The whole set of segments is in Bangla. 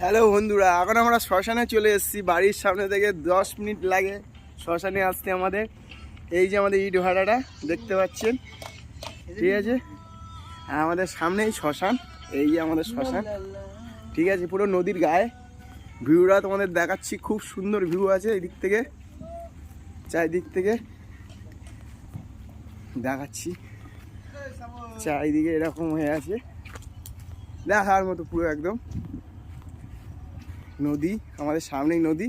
হ্যালো বন্ধুরা, এখন আমরা শ্মশানে চলে এসেছি। বাড়ির সামনে থেকে 10 মিনিট লাগে শ্মশানে আসতে আমাদের। এই যে আমাদের ইট ভাড়াটা দেখতে পাচ্ছেন, ঠিক আছে। আর আমাদের সামনেই শ্মশান, এই যে আমাদের শ্মশান, ঠিক আছে। পুরো নদীর গায়ে ভিউটা তোমাদের দেখাচ্ছি, খুব সুন্দর ভিউ আছে এই দিক থেকে, চারিদিক থেকে দেখাচ্ছি। চারিদিকে এরকম হয়ে আছে, দেখার মতো পুরো একদম নদী। আমাদের সামনেই নদী,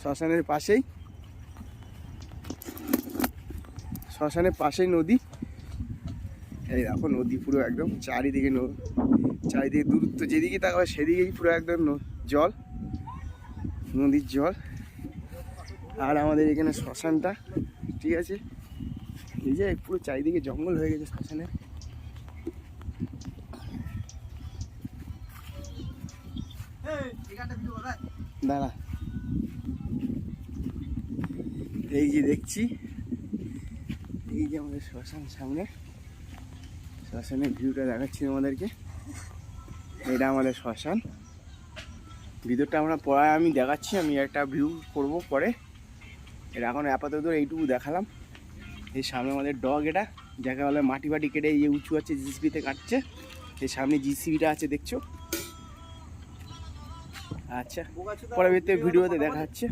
শ্মশানের পাশেই, শ্মশানের পাশেই নদী। এই দেখো নদী পুরো একদম চারিদিকে, চারিদিকে দূরত্ব যেদিকে তাকাবে সেদিকেই পুরো একদম জল, নদীর জল। আর আমাদের এখানে শ্মশানটা, ঠিক আছে। এই যে পুরো চারিদিকে জঙ্গল হয়ে গেছে শ্মশানে। দাঁড়া, এই যে দেখছি, এই যে আমাদের শ্মশান সামনে, শ্মশানের ভিউটা দেখাচ্ছি আমাদেরকে। এটা আমাদের শ্মশান, ভিতরটা আমরা পরে আমি দেখাচ্ছি, আমি একটা ভিউ করব পরে। এটা এখন আপাতত এইটুকু দেখালাম। এই সামনে আমাদের ডগ, এটা যাকে বলে মাটি বাটি কেটে এই উঁচু আছে জিসিবিতে কাটছে। এই সামনে জিসিবিটা আছে দেখছো। আচ্ছা, পরে ভিতরে ভিডিওতে দেখা যাচ্ছে।